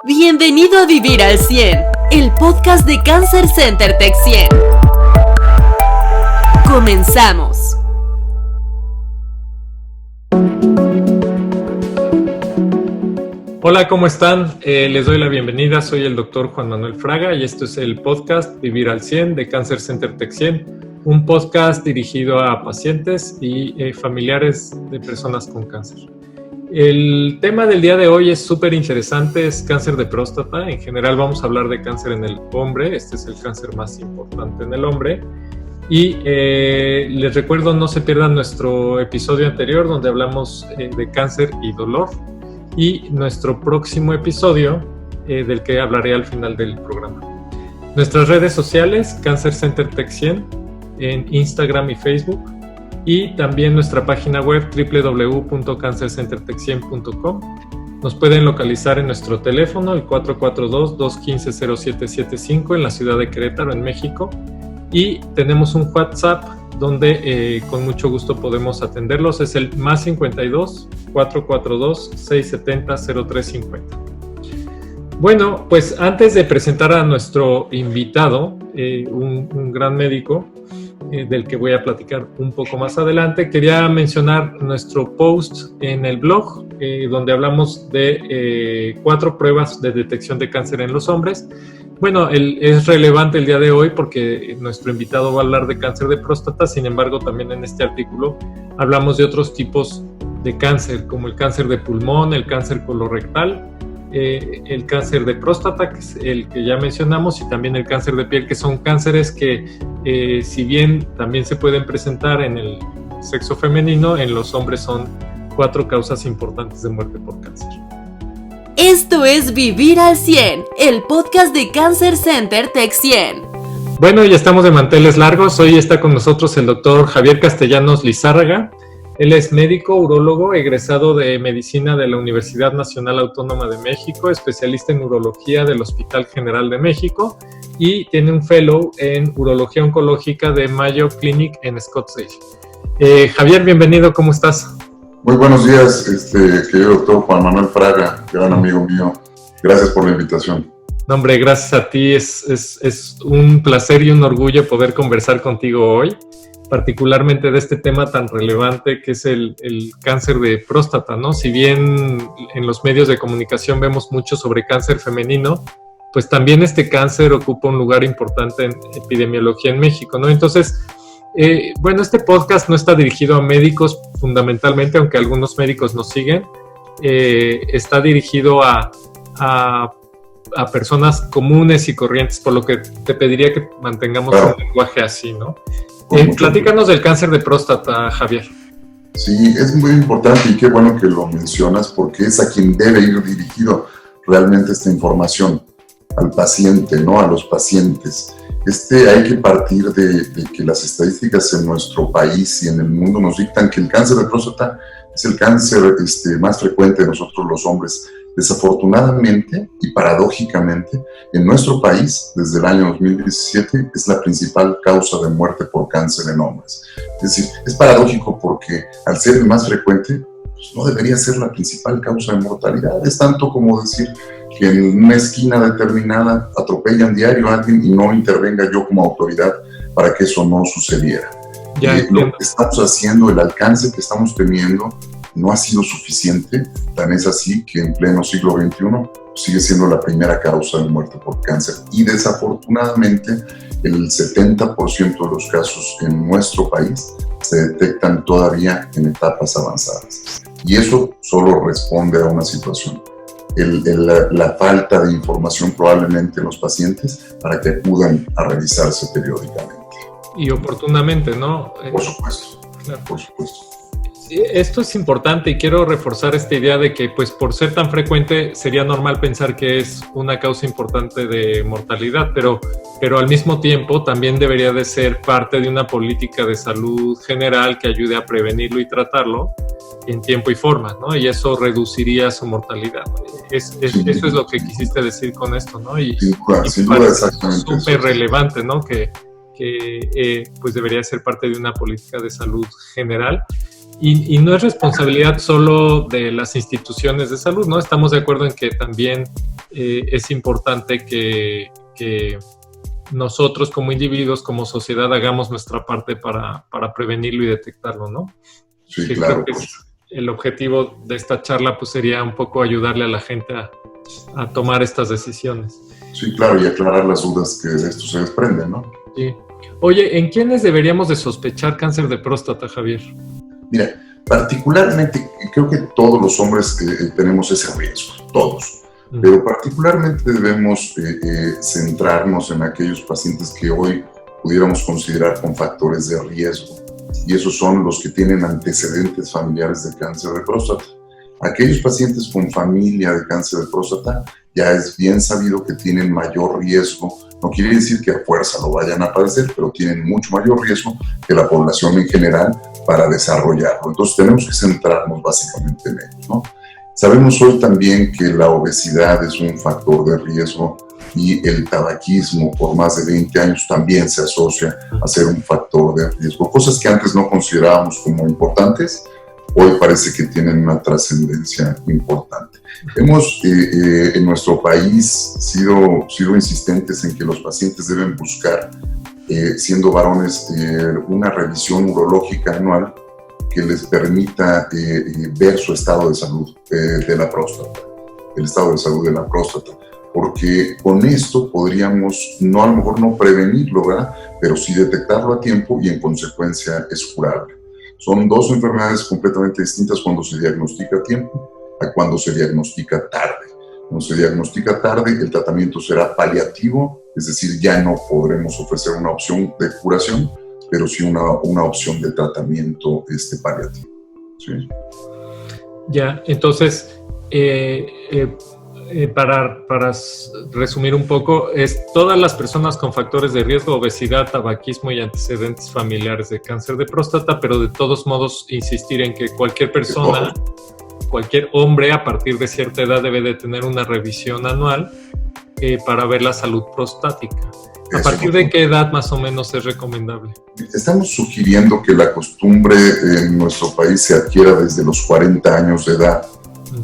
Bienvenido a Vivir al 100, el podcast de Cancer Center Tech 100. Comenzamos. Hola, ¿cómo están? Les doy la bienvenida, soy el doctor Juan Manuel Fraga y esto es el podcast Vivir al 100 de Cancer Center Tech 100, un podcast dirigido a pacientes y familiares de personas con cáncer. El tema del día de hoy es súper interesante, es cáncer de próstata. En general vamos a hablar de cáncer en el hombre, este es el cáncer más importante en el hombre. Y les recuerdo, no se pierdan nuestro episodio anterior donde hablamos de cáncer y dolor, y nuestro próximo episodio del que hablaré al final del programa. Nuestras redes sociales, Cancer Center Tech 100, en Instagram y Facebook, y también nuestra página web www.cancercentertech100.com. Nos pueden localizar en nuestro teléfono, el 442-215-0775 en la ciudad de Querétaro, en México, y tenemos un WhatsApp donde con mucho gusto podemos atenderlos. Es el más 52 442 670 0350. Bueno, pues antes de presentar a nuestro invitado, un gran médico, del que voy a platicar un poco más adelante, quería mencionar nuestro post en el blog, donde hablamos de 4 pruebas de detección de cáncer en los hombres. Bueno, es relevante el día de hoy porque nuestro invitado va a hablar de cáncer de próstata. Sin embargo, también en este artículo hablamos de otros tipos de cáncer, como el cáncer de pulmón, el cáncer colorectal, el cáncer de próstata, que es el que ya mencionamos, y también el cáncer de piel, que son cánceres que, si bien también se pueden presentar en el sexo femenino, en los hombres son 4 causas importantes de muerte por cáncer. Esto es Vivir al 100, el podcast de Cancer Center Tech 100. Bueno, ya estamos de manteles largos. Hoy está con nosotros el doctor Javier Castellanos Lizárraga. Él es médico urólogo, egresado de Medicina de la Universidad Nacional Autónoma de México, especialista en urología del Hospital General de México y tiene un fellow en urología oncológica de Mayo Clinic en Scottsdale. Javier, bienvenido, ¿cómo estás? Muy buenos días, querido doctor Juan Manuel Fraga, gran amigo mío. Gracias por la invitación. No, hombre, gracias a ti. Es un placer y un orgullo poder conversar contigo hoy, particularmente de este tema tan relevante que es el cáncer de próstata, ¿no? Si bien en los medios de comunicación vemos mucho sobre cáncer femenino, pues también este cáncer ocupa un lugar importante en epidemiología en México, ¿no? Entonces, bueno, este podcast no está dirigido a médicos fundamentalmente, aunque algunos médicos nos siguen. Está dirigido a personas comunes y corrientes, por lo que te pediría que mantengamos un lenguaje así, ¿no? Platícanos del cáncer de próstata, Javier. Sí, es muy importante y qué bueno que lo mencionas porque es a quien debe ir dirigido realmente esta información, al paciente, ¿no? A los pacientes. Hay que partir de que las estadísticas en nuestro país y en el mundo nos dictan que el cáncer de próstata es el cáncer más frecuente de nosotros los hombres. Desafortunadamente y paradójicamente, en nuestro país, desde el año 2017, es la principal causa de muerte por cáncer en hombres. Es decir, es paradójico porque al ser el más frecuente, pues no debería ser la principal causa de mortalidad. Es tanto como decir que en una esquina determinada atropellan diario a alguien y no intervenga yo como autoridad para que eso no sucediera. Lo que estamos haciendo, el alcance que estamos teniendo, no ha sido suficiente, tan es así que en pleno siglo XXI sigue siendo la primera causa de muerte por cáncer y desafortunadamente el 70% de los casos en nuestro país se detectan todavía en etapas avanzadas y eso solo responde a una situación, la falta de información probablemente en los pacientes para que acudan a revisarse periódicamente. Y oportunamente, ¿no? Por supuesto, claro. Por supuesto. Esto es importante y quiero reforzar esta idea de que, pues, por ser tan frecuente, sería normal pensar que es una causa importante de mortalidad, pero al mismo tiempo también debería de ser parte de una política de salud general que ayude a prevenirlo y tratarlo en tiempo y forma, ¿no? Y eso reduciría su mortalidad. Eso es lo que quisiste decir con esto, ¿no? Y sin duda, exactamente. Súper relevante, ¿no? Que pues debería ser parte de una política de salud general. Y no es responsabilidad solo de las instituciones de salud, ¿no? Estamos de acuerdo en que también es importante que nosotros como individuos, como sociedad, hagamos nuestra parte para prevenirlo y detectarlo, ¿no? Sí, Que claro. creo que el objetivo de esta charla pues sería un poco ayudarle a la gente a tomar estas decisiones. Sí, claro, y aclarar las dudas que de esto se desprenden, ¿no? Sí. Oye, ¿en quiénes deberíamos de sospechar cáncer de próstata, Javier? Mira, particularmente, creo que todos los hombres tenemos ese riesgo, todos. Pero particularmente debemos centrarnos en aquellos pacientes que hoy pudiéramos considerar con factores de riesgo. Y esos son los que tienen antecedentes familiares de cáncer de próstata. Aquellos pacientes con familia de cáncer de próstata ya es bien sabido que tienen mayor riesgo. No quiere decir que a fuerza lo vayan a padecer, pero tienen mucho mayor riesgo que la población en general para desarrollarlo. Entonces tenemos que centrarnos básicamente en ello, ¿no? Sabemos hoy también que la obesidad es un factor de riesgo y el tabaquismo por más de 20 años también se asocia a ser un factor de riesgo. Cosas que antes no considerábamos como importantes, hoy parece que tienen una trascendencia importante. Hemos en nuestro país sido insistentes en que los pacientes deben buscar, siendo varones, una revisión urológica anual que les permita ver su estado de salud de la próstata, el estado de salud de la próstata, porque con esto podríamos, no a lo mejor no prevenirlo, ¿verdad? Pero sí detectarlo a tiempo y en consecuencia es curable. Son dos enfermedades completamente distintas cuando se diagnostica a tiempo a cuando se diagnostica tarde. Cuando se diagnostica tarde, el tratamiento será paliativo, es decir, ya no podremos ofrecer una opción de curación, pero sí una opción de tratamiento paliativo. ¿Sí? Ya, entonces, para resumir un poco, es todas las personas con factores de riesgo, obesidad, tabaquismo y antecedentes familiares de cáncer de próstata, pero de todos modos insistir en que cualquier persona, cualquier hombre a partir de cierta edad debe de tener una revisión anual para ver la salud prostática. ¿A partir de qué edad más o menos es recomendable? Estamos sugiriendo que la costumbre en nuestro país se adquiera desde los 40 años de edad.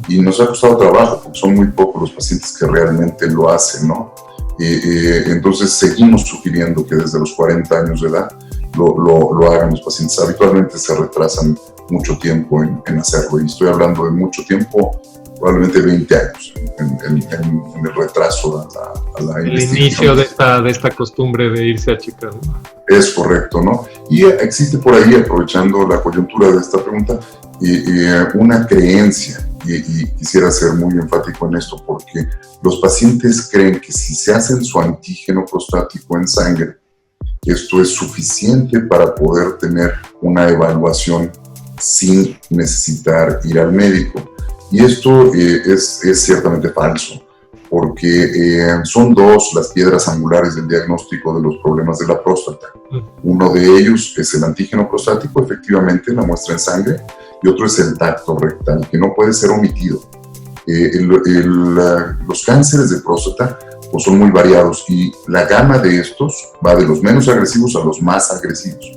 Y nos ha costado trabajo porque son muy pocos los pacientes que realmente lo hacen, ¿no? Entonces seguimos sugiriendo que desde los 40 años de edad lo hagan los pacientes. Habitualmente se retrasan mucho tiempo en hacerlo, y estoy hablando de mucho tiempo, probablemente 20 años en el retraso a la el inicio de esta costumbre de irse a checar, ¿no? Es correcto, ¿no? Y existe por ahí, aprovechando la coyuntura de esta pregunta, una creencia, y quisiera ser muy enfático en esto, porque los pacientes creen que si se hacen su antígeno prostático en sangre, esto es suficiente para poder tener una evaluación sin necesitar ir al médico. Y esto es ciertamente falso, porque son dos las piedras angulares del diagnóstico de los problemas de la próstata. Uno de ellos es el antígeno prostático, efectivamente, la muestra en sangre, y otro es el tacto rectal, que no puede ser omitido. Los cánceres de próstata pues, son muy variados, y la gama de estos va de los menos agresivos a los más agresivos.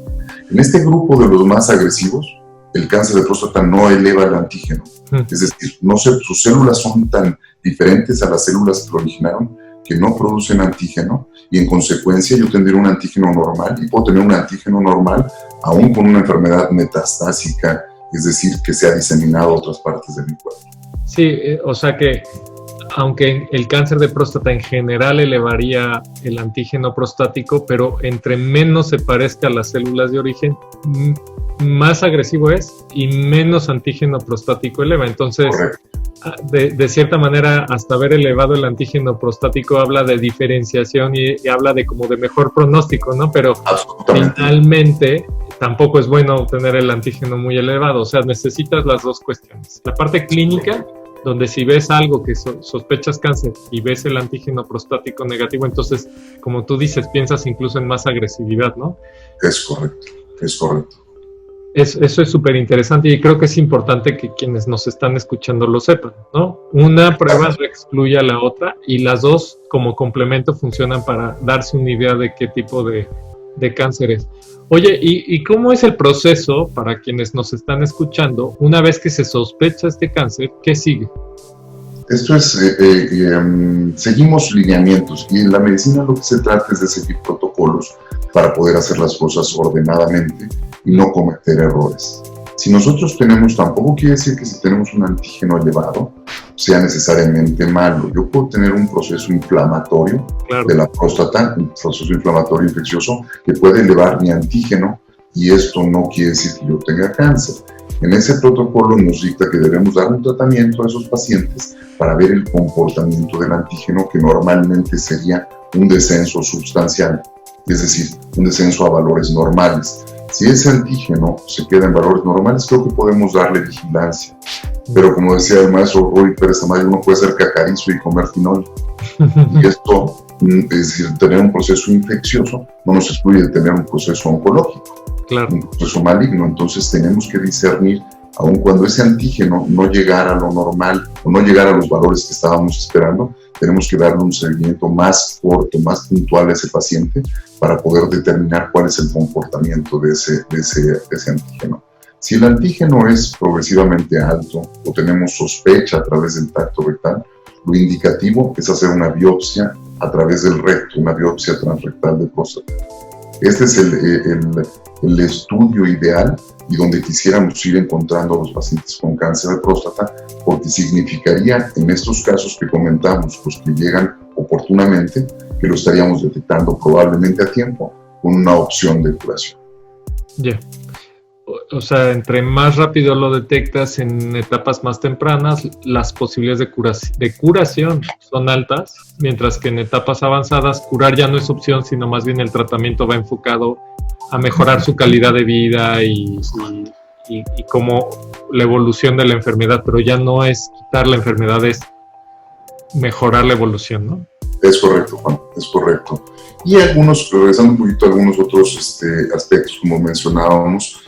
En este grupo de los más agresivos, el cáncer de próstata no eleva el antígeno. Es decir, sus células son tan diferentes a las células que lo originaron que no producen antígeno, y en consecuencia yo tendré un antígeno normal, y puedo tener un antígeno normal aún con una enfermedad metastásica, es decir, que se ha diseminado a otras partes de mi cuerpo. Sí, o sea que aunque el cáncer de próstata en general elevaría el antígeno prostático, pero entre menos se parezca a las células de origen, más agresivo es y menos antígeno prostático eleva. Entonces, de cierta manera, hasta haber elevado el antígeno prostático habla de diferenciación y habla de como de mejor pronóstico, ¿no? Pero finalmente tampoco es bueno tener el antígeno muy elevado. O sea, necesitas las dos cuestiones. La parte clínica, donde si ves algo que sospechas cáncer y ves el antígeno prostático negativo, entonces, como tú dices, piensas incluso en más agresividad, ¿no? Es correcto, es correcto. Eso es súper interesante, y creo que es importante que quienes nos están escuchando lo sepan, ¿no? Una prueba no excluye a la otra, y las dos como complemento funcionan para darse una idea de qué tipo de cáncer es. Oye, ¿y cómo es el proceso para quienes nos están escuchando una vez que se sospecha este cáncer? ¿Qué sigue? Esto es, seguimos lineamientos y en la medicina lo que se trata es de seguir protocolos para poder hacer las cosas ordenadamente y no cometer errores. Si nosotros tenemos, tampoco quiere decir que si tenemos un antígeno elevado sea necesariamente malo. Yo puedo tener un proceso inflamatorio de la próstata, un proceso inflamatorio infeccioso que puede elevar mi antígeno y esto no quiere decir que yo tenga cáncer. En ese protocolo nos dicta que debemos dar un tratamiento a esos pacientes para ver el comportamiento del antígeno, que normalmente sería un descenso sustancial, es decir, un descenso a valores normales. Si ese antígeno se queda en valores normales, creo que podemos darle vigilancia. Pero como decía el maestro Ruy Pérez Tamayo, uno puede ser cacarizo y comer finol. Y esto, es decir, tener un proceso infeccioso no nos excluye de tener un proceso oncológico. Un proceso maligno. Entonces tenemos que discernir, aun cuando ese antígeno no llegara a lo normal o no llegara a los valores que estábamos esperando, tenemos que darle un seguimiento más corto, más puntual a ese paciente para poder determinar cuál es el comportamiento de ese antígeno. Si el antígeno es progresivamente alto o tenemos sospecha a través del tacto rectal, lo indicativo es hacer una biopsia a través del recto, una biopsia transrectal de próstata. Este es el estudio ideal y donde quisiéramos ir encontrando a los pacientes con cáncer de próstata, porque significaría, en estos casos que comentamos, los que llegan oportunamente, que lo estaríamos detectando probablemente a tiempo con una opción de curación. Ya. O sea, entre más rápido lo detectas en etapas más tempranas, las posibilidades de curación son altas, mientras que en etapas avanzadas curar ya no es opción, sino más bien el tratamiento va enfocado a mejorar su calidad de vida y como la evolución de la enfermedad, pero ya no es quitar la enfermedad, es mejorar la evolución, ¿no? Es correcto, Juan, es correcto. Y regresando un poquito a algunos otros aspectos, como mencionábamos,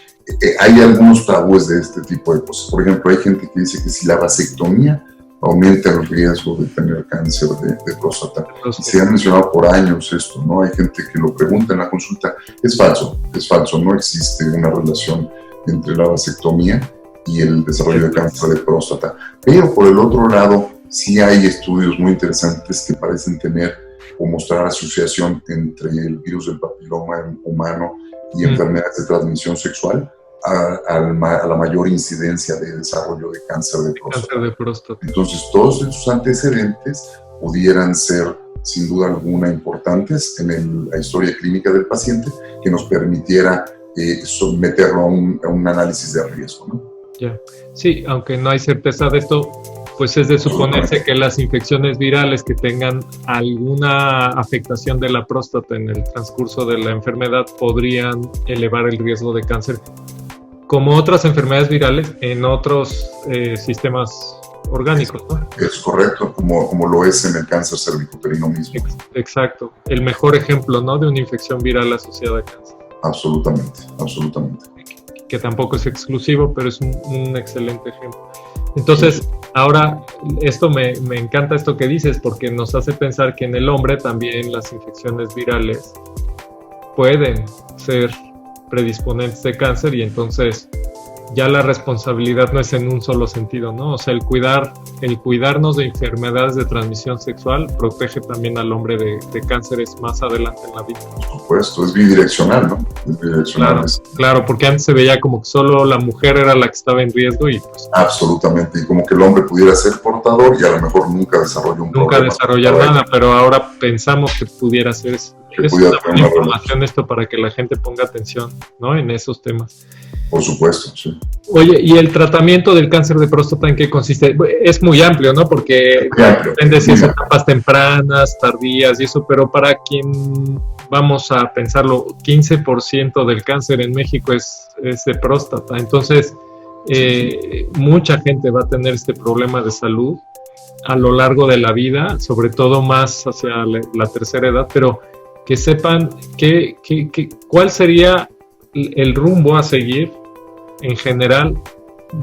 hay algunos tabúes de este tipo de cosas. Por ejemplo, hay gente que dice que si la vasectomía aumenta el riesgo de tener cáncer de próstata. Y se ha mencionado por años esto, ¿no? Hay gente que lo pregunta en la consulta. Es falso, no existe una relación entre la vasectomía y el desarrollo de cáncer de próstata. Pero por el otro lado, sí hay estudios muy interesantes que parecen tener o mostrar asociación entre el virus del papiloma humano y enfermedades de transmisión sexual a la mayor incidencia de desarrollo de cáncer de próstata. Entonces, todos estos antecedentes pudieran ser, sin duda alguna, importantes en la historia clínica del paciente, que nos permitiera someterlo a un análisis de riesgo, ¿no? Ya. Sí, aunque no hay certeza de esto, pues es de suponerse que las infecciones virales que tengan alguna afectación de la próstata en el transcurso de la enfermedad podrían elevar el riesgo de cáncer, como otras enfermedades virales en otros sistemas orgánicos, ¿no? Es correcto, como lo es en el cáncer cervicuterino mismo. Exacto, el mejor ejemplo, ¿no?, de una infección viral asociada a cáncer. Absolutamente. Que tampoco es exclusivo, pero es un excelente ejemplo. Entonces, ahora, esto me encanta esto que dices, porque nos hace pensar que en el hombre también las infecciones virales pueden ser predisponentes de cáncer, y entonces ya la responsabilidad no es en un solo sentido, ¿no? O sea, el cuidarnos de enfermedades de transmisión sexual protege también al hombre de cánceres más adelante en la vida. Por supuesto, es bidireccional, ¿no? Es bidireccional. Claro, porque antes se veía como que solo la mujer era la que estaba en riesgo y pues... Absolutamente, y como que el hombre pudiera ser portador y a lo mejor nunca desarrolla un problema. Nunca desarrollar nada, pero ahora pensamos que pudiera ser eso. Es una buena información esto para que la gente ponga atención, ¿no?, en esos temas. Por supuesto, sí. Oye, ¿y el tratamiento del cáncer de próstata en qué consiste? Es muy amplio, ¿no? Porque depende si es etapas tempranas, tardías y eso, pero para quien, vamos a pensarlo, 15% del cáncer en México es de próstata. Entonces, mucha gente va a tener este problema de salud a lo largo de la vida, sobre todo más hacia la tercera edad, pero que sepan cuál sería el rumbo a seguir en general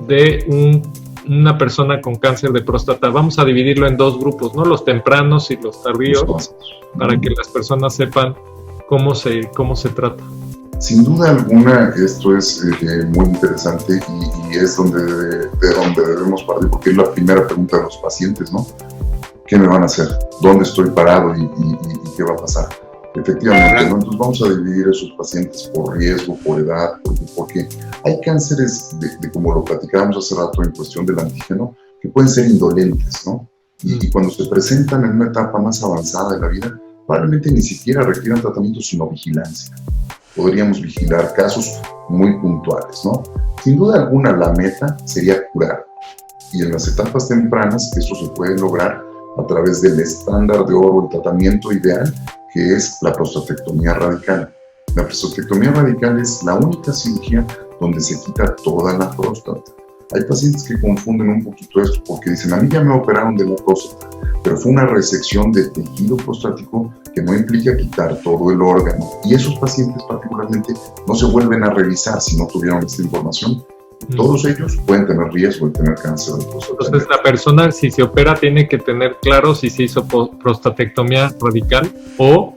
de una persona con cáncer de próstata. Vamos a dividirlo en dos grupos, ¿no? Los tempranos y los tardíos, para que las personas sepan cómo se trata. Sin duda alguna, esto es muy interesante y es de donde debemos partir, porque es la primera pregunta de los pacientes, ¿no? ¿Qué me van a hacer? ¿Dónde estoy parado y qué va a pasar? Efectivamente, ¿no? Entonces vamos a dividir a esos pacientes por riesgo, por edad, porque hay cánceres, como lo platicábamos hace rato en cuestión del antígeno, que pueden ser indolentes, ¿no? Y cuando se presentan en una etapa más avanzada de la vida, probablemente ni siquiera requieran tratamiento, sino vigilancia. Podríamos vigilar casos muy puntuales, ¿no? Sin duda alguna, la meta sería curar. Y en las etapas tempranas, eso se puede lograr a través del estándar de oro, el tratamiento ideal, que es la prostatectomía radical. La prostatectomía radical es la única cirugía donde se quita toda la próstata. Hay pacientes que confunden un poquito esto porque dicen, a mí ya me operaron de la próstata, pero fue una resección de tejido prostático que no implica quitar todo el órgano. Y esos pacientes particularmente no se vuelven a revisar si no tuvieron esta información. Todos ellos pueden tener riesgo de tener cáncer de próstata. Entonces la persona, si se opera, tiene que tener claro si se hizo prostatectomía radical o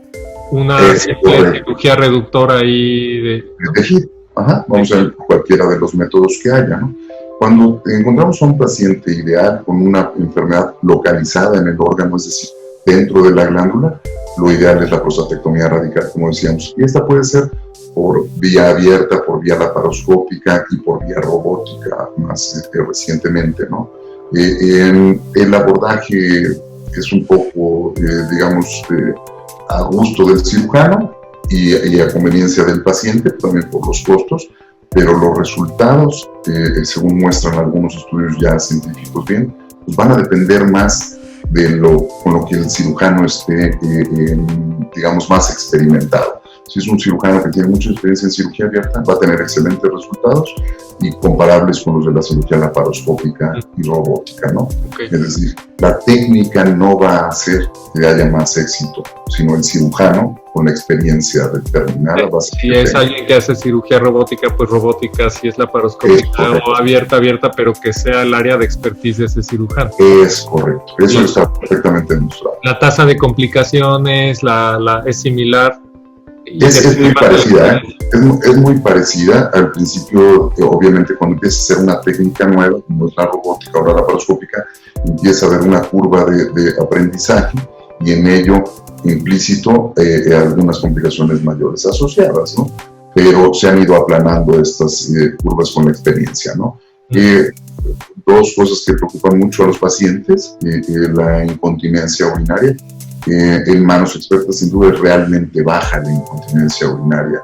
una cirugía reductora ahí de tejido. Ajá, vamos a ver cualquiera de los métodos que haya, ¿no? Cuando encontramos a un paciente ideal con una enfermedad localizada en el órgano, es decir, dentro de la glándula, lo ideal es la prostatectomía radical, como decíamos. Y esta puede ser por vía abierta, por vía laparoscópica y por vía robótica más recientemente, ¿no? El abordaje es un poco, digamos, a gusto del cirujano y a conveniencia del paciente, también por los costos, pero los resultados, según muestran algunos estudios ya científicos bien, pues van a depender más con lo que el cirujano esté, digamos, más experimentado. Si es un cirujano que tiene mucha experiencia en cirugía abierta, va a tener excelentes resultados y comparables con los de la cirugía laparoscópica y robótica, ¿no? Okay. Es decir, la técnica no va a hacer que haya más éxito, sino el cirujano con la experiencia determinada va a ser. Si es alguien que hace cirugía robótica, pues robótica, si es laparoscópica o abierta, pero que sea el área de expertise de ese cirujano. Es correcto, eso está perfectamente demostrado. La tasa de complicaciones es similar. Es muy parecida, es muy parecida. Al principio, obviamente, cuando empieza a ser una técnica nueva, como es la robótica o la laparoscópica, empieza a haber una curva de aprendizaje y en ello implícito algunas complicaciones mayores asociadas, ¿no? Pero se han ido aplanando estas curvas con la experiencia, ¿no? Dos cosas que preocupan mucho a los pacientes, la incontinencia urinaria. En manos expertas, sin duda, es realmente baja la incontinencia urinaria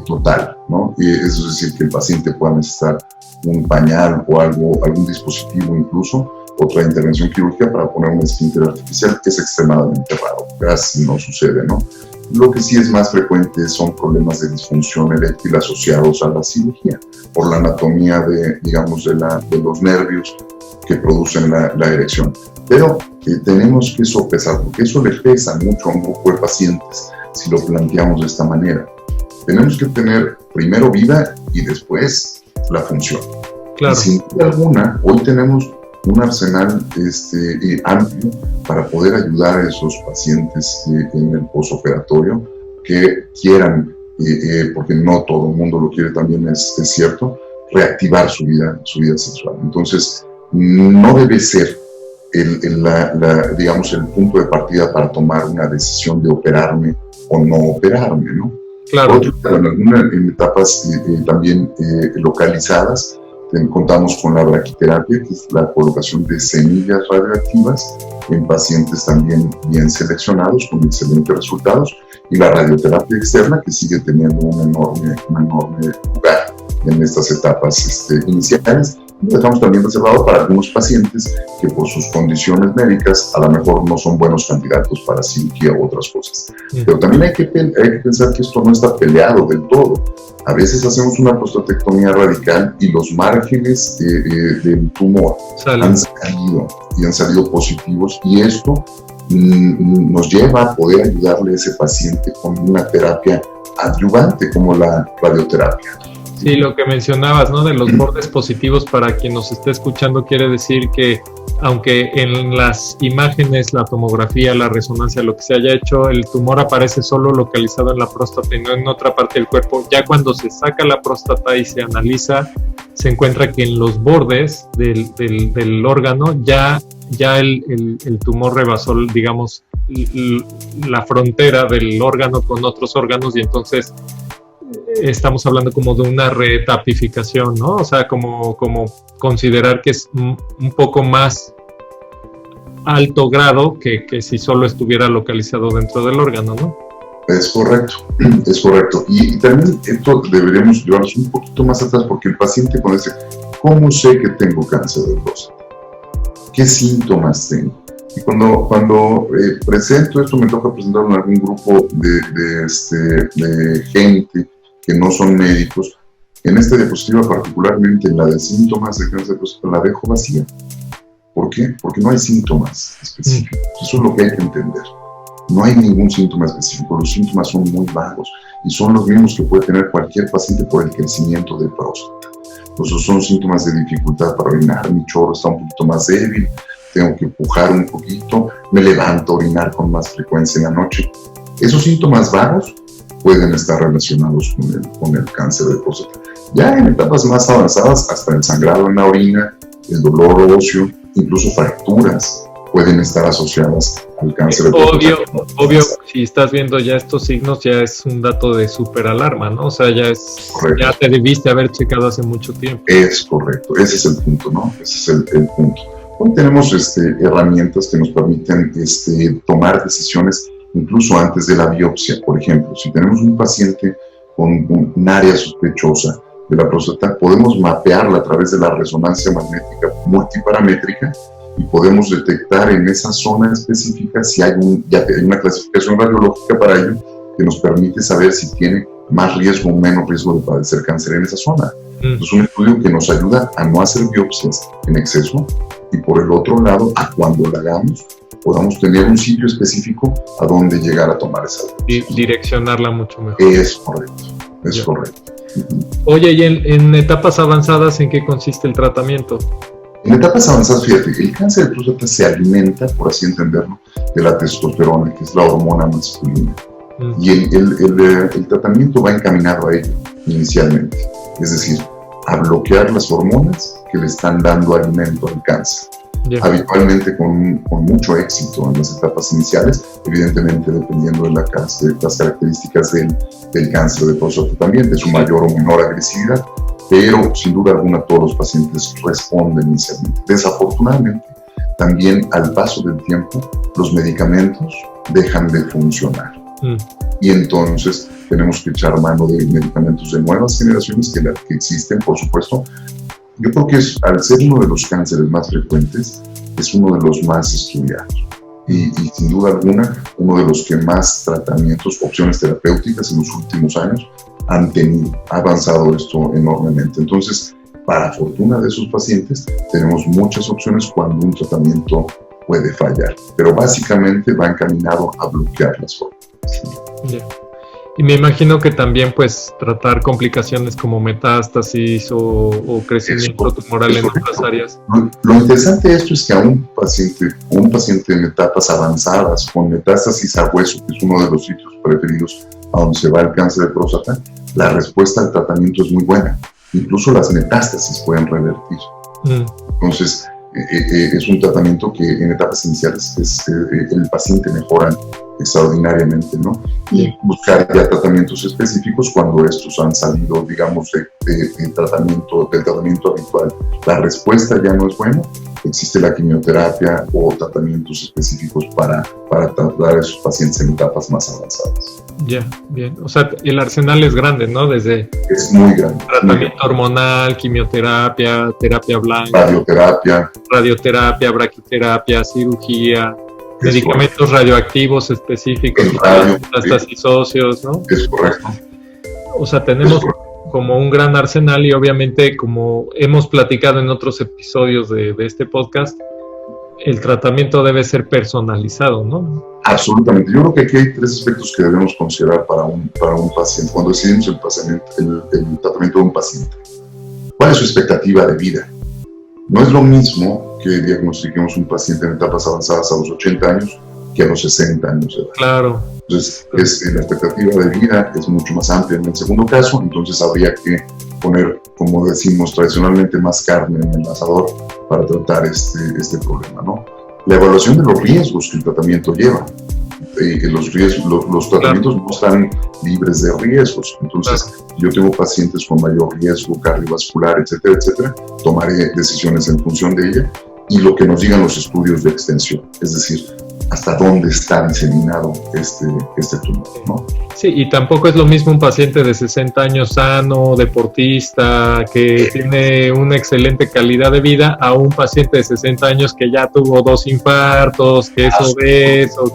total, ¿no? Eso es decir, que el paciente pueda necesitar un pañal o algún dispositivo, incluso otra intervención quirúrgica para poner un esfínter artificial, que es extremadamente raro, casi no sucede, ¿no? Lo que sí es más frecuente son problemas de disfunción eréctil asociados a la cirugía, por la anatomía de los nervios que producen la erección. Pero tenemos que sopesar, porque eso le pesa mucho a un grupo de pacientes si lo planteamos de esta manera. Tenemos que tener primero vida y después la función. Claro. Y sin duda alguna, hoy tenemos un arsenal amplio para poder ayudar a esos pacientes en el posoperatorio que quieran, porque no todo el mundo lo quiere, también es cierto, reactivar su vida sexual. Entonces, no debe ser el punto de partida para tomar una decisión de operarme o no operarme, ¿no? Claro. En etapas también localizadas, contamos con la braquiterapia, que es la colocación de semillas radioactivas en pacientes también bien seleccionados, con excelentes resultados, y la radioterapia externa, que sigue teniendo un enorme lugar en estas etapas iniciales. Lo dejamos también reservado para algunos pacientes que por sus condiciones médicas a lo mejor no son buenos candidatos para cirugía u otras cosas. Pero también hay que pensar que esto no está peleado del todo. A veces hacemos una prostatectomía radical y los márgenes del tumor han salido positivos, y esto nos lleva a poder ayudarle a ese paciente con una terapia adyuvante como la radioterapia. Sí, lo que mencionabas, ¿no? De los bordes positivos, para quien nos esté escuchando, quiere decir que aunque en las imágenes, la tomografía, la resonancia, lo que se haya hecho, el tumor aparece solo localizado en la próstata y no en otra parte del cuerpo, ya cuando se saca la próstata y se analiza, se encuentra que en los bordes del órgano ya el tumor rebasó, digamos, la frontera del órgano con otros órganos, y entonces estamos hablando como de una retapificación, ¿no? O sea, como considerar que es un poco más alto grado que si solo estuviera localizado dentro del órgano, ¿no? Es correcto. Y también esto deberíamos llevarnos un poquito más atrás, porque el paciente cuando dice, ¿cómo sé que tengo cáncer de próstata? ¿Qué síntomas tengo? Y cuando presento esto, me toca presentarlo en algún grupo de gente que no son médicos. En esta diapositiva, particularmente en la de síntomas de cáncer de próstata, la dejo vacía. ¿Por qué? Porque no hay síntomas específicos. Eso es lo que hay que entender. No hay ningún síntoma específico. Los síntomas son muy vagos y son los mismos que puede tener cualquier paciente por el crecimiento de próstata. Entonces son síntomas de dificultad para orinar, mi chorro está un poquito más débil, tengo que empujar un poquito, me levanto a orinar con más frecuencia en la noche. Esos síntomas vagos pueden estar relacionados con el cáncer de próstata. Ya en etapas más avanzadas, hasta el sangrado en la orina, el dolor óseo, incluso fracturas pueden estar asociadas al cáncer de próstata. Obvio, si estás viendo ya estos signos, ya es un dato de súper alarma, ¿no? O sea, ya te debiste haber checado hace mucho tiempo. Es correcto, ese es el punto, ¿no? Ese es el punto. Hoy tenemos herramientas que nos permiten tomar decisiones incluso antes de la biopsia. Por ejemplo, si tenemos un paciente con un área sospechosa de la próstata, podemos mapearla a través de la resonancia magnética multiparamétrica y podemos detectar en esa zona específica si hay una clasificación radiológica para ello que nos permite saber si tiene más riesgo o menos riesgo de padecer cáncer en esa zona. Es un estudio que nos ayuda a no hacer biopsias en exceso, y por el otro lado, a cuando la hagamos, podamos tener un sitio específico a donde llegar a tomar esa decisión. Y direccionarla mucho mejor. Es correcto, correcto. Oye, y en etapas avanzadas, ¿en qué consiste el tratamiento? En etapas avanzadas, fíjate, el cáncer de próstata se alimenta, por así entenderlo, de la testosterona, que es la hormona masculina. Y el tratamiento va encaminado a ello inicialmente, es decir, a bloquear las hormonas que le están dando alimento al cáncer. Habitualmente con mucho éxito en las etapas iniciales, evidentemente dependiendo de las características del cáncer de próstata también, de su mayor o menor agresividad, pero sin duda alguna todos los pacientes responden inicialmente. Desafortunadamente, también al paso del tiempo, los medicamentos dejan de funcionar. Y entonces tenemos que echar mano de medicamentos de nuevas generaciones que existen, por supuesto. Yo creo que al ser uno de los cánceres más frecuentes, es uno de los más estudiados. Y sin duda alguna, uno de los que más tratamientos, opciones terapéuticas en los últimos años han tenido. Ha avanzado esto enormemente. Entonces, para fortuna de esos pacientes, tenemos muchas opciones cuando un tratamiento puede fallar. Pero básicamente va encaminado a bloquear las formas. Y me imagino que también pues tratar complicaciones como metástasis o crecimiento tumoral en otras áreas. Lo interesante de esto es que a un paciente en etapas avanzadas con metástasis a hueso, que es uno de los sitios preferidos a donde se va el cáncer de próstata, la respuesta al tratamiento es muy buena. Incluso las metástasis pueden revertir. Entonces, es un tratamiento que en etapas iniciales el paciente mejora extraordinariamente, ¿no? Y buscar ya tratamientos específicos cuando estos han salido, digamos, del tratamiento habitual. La respuesta ya no es buena, existe la quimioterapia o tratamientos específicos para tratar a esos pacientes en etapas más avanzadas. Ya, bien. O sea, el arsenal es grande, ¿no? Es muy grande. Tratamiento hormonal, quimioterapia, terapia blanca, radioterapia, braquiterapia, cirugía, medicamentos radioactivos específicos, metástasis óseos, ¿no? Es correcto. O sea, tenemos como un gran arsenal y obviamente, como hemos platicado en otros episodios de este podcast, el tratamiento debe ser personalizado, ¿no? Absolutamente. Yo creo que aquí hay 3 aspectos que debemos considerar para un paciente, cuando decidimos el tratamiento de un paciente. ¿Cuál es su expectativa de vida? No es lo mismo que diagnostiquemos un paciente en etapas avanzadas a los 80 años que a los 60 años de edad. Claro. Entonces, la expectativa de vida es mucho más amplia en el segundo caso, entonces habría que poner, como decimos tradicionalmente, más carne en el asador para tratar este problema, ¿no? La evaluación de los riesgos que el tratamiento lleva. Los tratamientos no están libres de riesgos, entonces yo tengo pacientes con mayor riesgo cardiovascular, etcétera, etcétera, tomaré decisiones en función de ella y lo que nos digan los estudios de extensión, es decir, hasta dónde está diseminado este tumor, ¿no? Sí, y tampoco es lo mismo un paciente de 60 años sano, deportista, que tiene una excelente calidad de vida, a un paciente de 60 años que ya tuvo 2 infartos, que es obeso,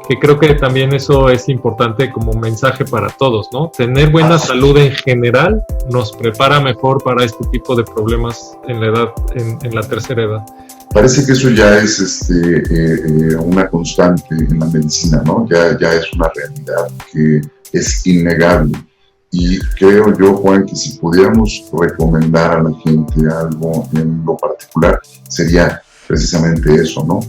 que creo que también eso es importante como mensaje para todos, ¿no? Tener buena salud en general nos prepara mejor para este tipo de problemas en la edad, en la tercera edad. Parece que eso ya es una constante en la medicina, ¿no? Ya es una realidad que es innegable. Y creo yo, Juan, que si pudiéramos recomendar a la gente algo en lo particular, sería precisamente eso, ¿no?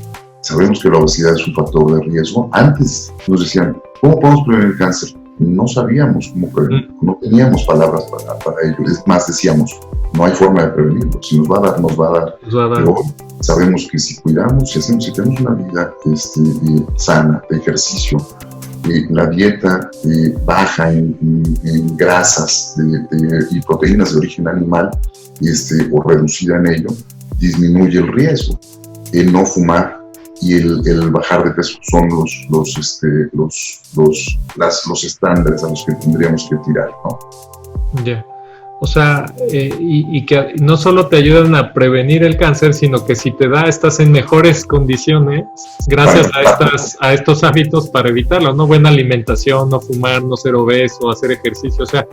Sabemos que la obesidad es un factor de riesgo. Antes nos decían, ¿cómo podemos prevenir el cáncer? No sabíamos cómo prevenirlo, no teníamos palabras para ello. Es más, decíamos, no hay forma de prevenirlo. Si nos va a dar, nos va a dar. Pero hoy sabemos que si cuidamos, si tenemos una vida sana, de ejercicio, la dieta baja en grasas y proteínas de origen animal o reducida en ello, disminuye el riesgo. El no fumar y el bajar de peso son los estándares a los que tendríamos que tirar, ¿no? Ya. O sea, y que no solo te ayudan a prevenir el cáncer, sino que si te da, estás en mejores condiciones gracias a estos hábitos para evitarlo, ¿no? Buena alimentación, no fumar, no ser obeso, hacer ejercicio. O sea,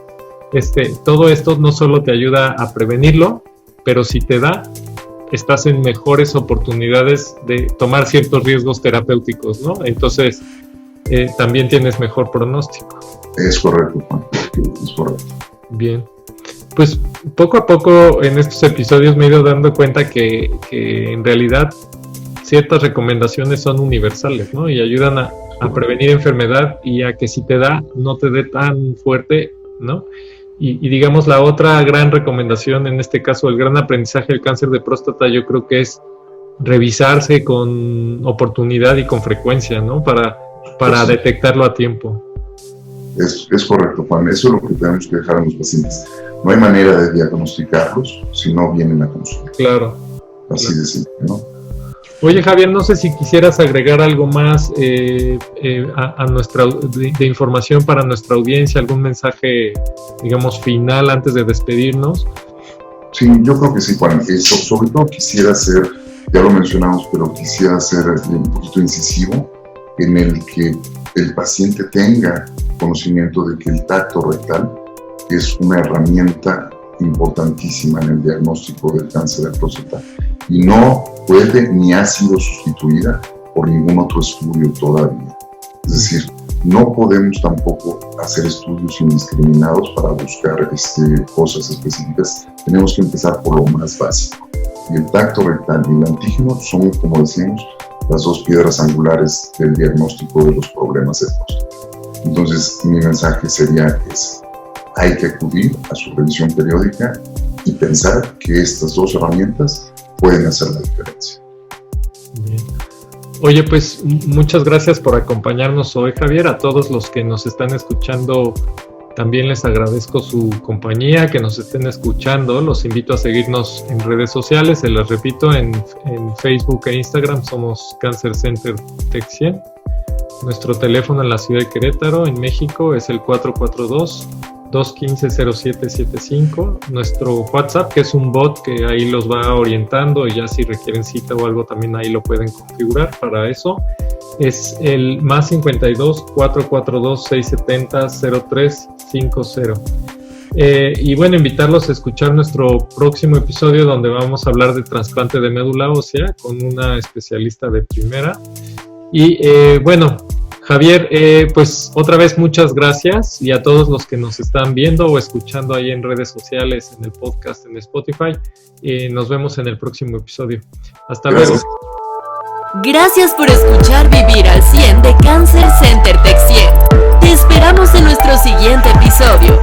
todo esto no solo te ayuda a prevenirlo, pero si te da, estás en mejores oportunidades de tomar ciertos riesgos terapéuticos, ¿no? Entonces, también tienes mejor pronóstico. Es correcto, Juan. Es correcto. Bien. Pues poco a poco en estos episodios me he ido dando cuenta que en realidad ciertas recomendaciones son universales, ¿no? Y ayudan a prevenir enfermedad y a que si te da, no te dé tan fuerte, ¿no? Y digamos, la otra gran recomendación, en este caso, el gran aprendizaje del cáncer de próstata, yo creo que es revisarse con oportunidad y con frecuencia, ¿no? Para detectarlo a tiempo. Es correcto, Juan. Eso es lo que tenemos que dejar a los pacientes. No hay manera de diagnosticarlos si no vienen a consulta. Claro. Así de simple, ¿no? Oye, Javier, no sé si quisieras agregar algo más a nuestra de información para nuestra audiencia, algún mensaje, digamos, final antes de despedirnos. Sí, yo creo que sí, Juan. Sobre todo quisiera ser, ya lo mencionamos, pero quisiera ser un poquito incisivo en el que el paciente tenga conocimiento de que el tacto rectal es una herramienta importantísima en el diagnóstico del cáncer de próstata y no puede ni ha sido sustituida por ningún otro estudio todavía. Es decir, no podemos tampoco hacer estudios indiscriminados para buscar cosas específicas. Tenemos que empezar por lo más básico. Y el tacto rectal y el antígeno son, como decíamos, las 2 piedras angulares del diagnóstico de los problemas de próstata. Entonces, mi mensaje sería ese. Hay que acudir a su revisión periódica y pensar que estas 2 herramientas pueden hacer la diferencia. Bien. Oye, pues muchas gracias por acompañarnos hoy, Javier. A todos los que nos están escuchando, también les agradezco su compañía, que nos estén escuchando. Los invito a seguirnos en redes sociales. Se las repito, en Facebook e Instagram somos Cancer Center Tech 100. Nuestro teléfono en la ciudad de Querétaro, en México, es el 442-215-0775. Nuestro WhatsApp, que es un bot que ahí los va orientando y ya si requieren cita o algo también ahí lo pueden configurar para eso, es el +52-442-670-0350. Y bueno, invitarlos a escuchar nuestro próximo episodio donde vamos a hablar de trasplante de médula ósea con una especialista de primera. Y bueno, Javier, pues otra vez muchas gracias, y a todos los que nos están viendo o escuchando ahí en redes sociales, en el podcast, en Spotify. Nos vemos en el próximo episodio. Hasta luego. Gracias por escuchar Vivir al 100 de Cancer Center Tech 100. Te esperamos en nuestro siguiente episodio.